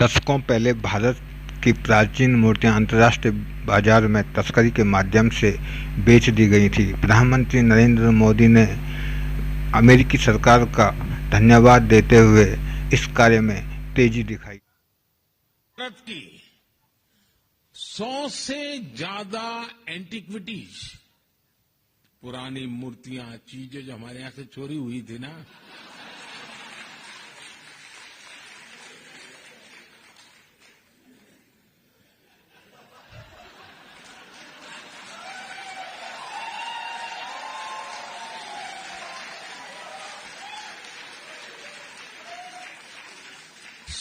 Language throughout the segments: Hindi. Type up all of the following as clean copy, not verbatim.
दशकों पहले भारत की प्राचीन मूर्तियां अंतर्राष्ट्रीय बाजार में तस्करी के माध्यम से बेच दी गई थी। प्रधानमंत्री नरेंद्र मोदी ने अमेरिकी सरकार का धन्यवाद देते हुए इस कार्य में तेजी दिखाई। भारत की 100 से ज्यादा एंटीक्विटीज, पुरानी मूर्तियां, चीजें जो हमारे यहां से चोरी हुई थी ना,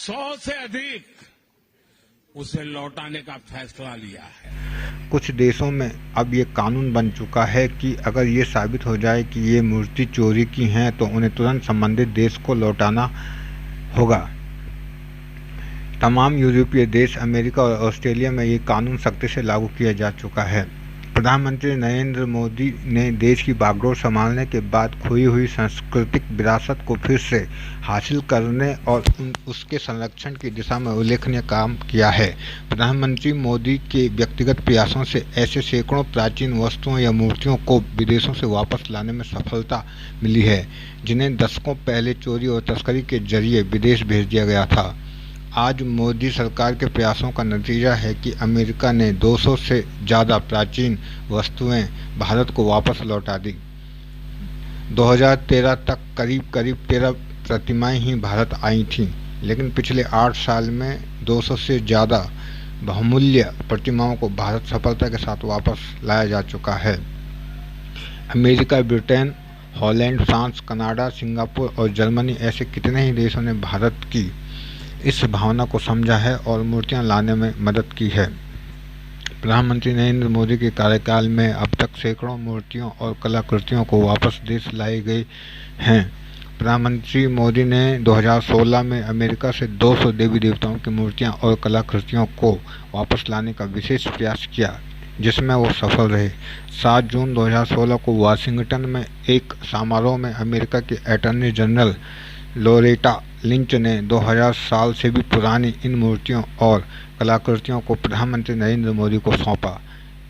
सौ से अधिक उसे लौटाने का फैसला लिया है। कुछ देशों में अब ये कानून बन चुका है कि अगर ये साबित हो जाए कि ये मूर्ति चोरी की हैं तो उन्हें तुरंत संबंधित देश को लौटाना होगा। तमाम यूरोपीय देश, अमेरिका और ऑस्ट्रेलिया में ये कानून सख्ती से लागू किया जा चुका है। प्रधानमंत्री नरेंद्र मोदी ने देश की बागडोर संभालने के बाद खोई हुई सांस्कृतिक विरासत को फिर से हासिल करने और उसके संरक्षण की दिशा में उल्लेखनीय काम किया है। प्रधानमंत्री मोदी के व्यक्तिगत प्रयासों से ऐसे सैकड़ों प्राचीन वस्तुओं या मूर्तियों को विदेशों से वापस लाने में सफलता मिली है, जिन्हें दशकों पहले चोरी और तस्करी के जरिए विदेश भेज दिया गया था। आज मोदी सरकार के प्रयासों का नतीजा है कि अमेरिका ने 200 से ज़्यादा प्राचीन वस्तुएं भारत को वापस लौटा दी। 2013 तक करीब 13 प्रतिमाएं ही भारत आई थीं, लेकिन पिछले 8 साल में 200 से ज़्यादा बहुमूल्य प्रतिमाओं को भारत सफलता के साथ वापस लाया जा चुका है। America, Britain, Holland, France, Canada, Singapore और जर्मनी ऐसे कितने ही देशों ने भारत की इस भावना को समझा है और मूर्तियां लाने में मदद की है। प्रधानमंत्री नरेंद्र मोदी के कार्यकाल में अब तक सैकड़ों मूर्तियों और कलाकृतियों को वापस देश लाई गई हैं। प्रधानमंत्री मोदी ने 2016 में अमेरिका से 200 देवी देवताओं की मूर्तियां और कलाकृतियों को वापस लाने का विशेष प्रयास किया, जिसमें वो सफल रहे। 7 जून 2016 को वाशिंगटन में एक समारोह में अमेरिका के अटॉर्नी जनरल लोरेटा लिंच ने 2000 साल से भी पुरानी इन मूर्तियों और कलाकृतियों को प्रधानमंत्री नरेंद्र मोदी को सौंपा।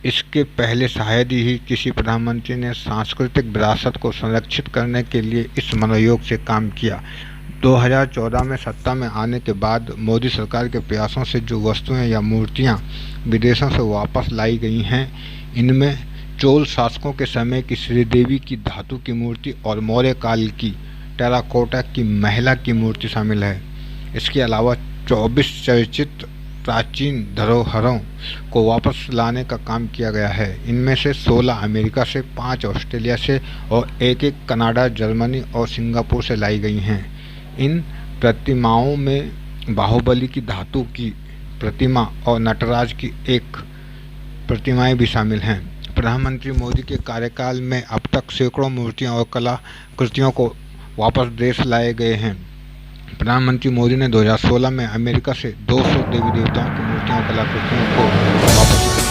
इसके पहले शायद ही किसी प्रधानमंत्री ने सांस्कृतिक विरासत को संरक्षित करने के लिए इस मनोयोग से काम किया। 2014 में सत्ता में आने के बाद मोदी सरकार के प्रयासों से जो वस्तुएं या मूर्तियां विदेशों से वापस लाई गई हैं, इनमें चोल शासकों के समय की श्रीदेवी की धातु की मूर्ति और मौर्य काल की टेराकोटा की महिला की मूर्ति शामिल है। इसके अलावा 24 चर्चित प्राचीन धरोहरों को वापस लाने का काम किया गया है। इनमें से 16 अमेरिका से, 5 ऑस्ट्रेलिया से और एक कनाडा, जर्मनी और सिंगापुर से लाई गई हैं। इन प्रतिमाओं में बाहुबली की धातु की प्रतिमा और नटराज की एक प्रतिमाएं भी शामिल हैं। प्रधानमंत्री मोदी के कार्यकाल में अब तक सैकड़ों मूर्तियां और कलाकृतियों को वापस देश लाए गए हैं। प्रधानमंत्री मोदी ने 2016 में अमेरिका से 200 देवी देवताओं की मूर्तियों और कलाकृतियों को वापस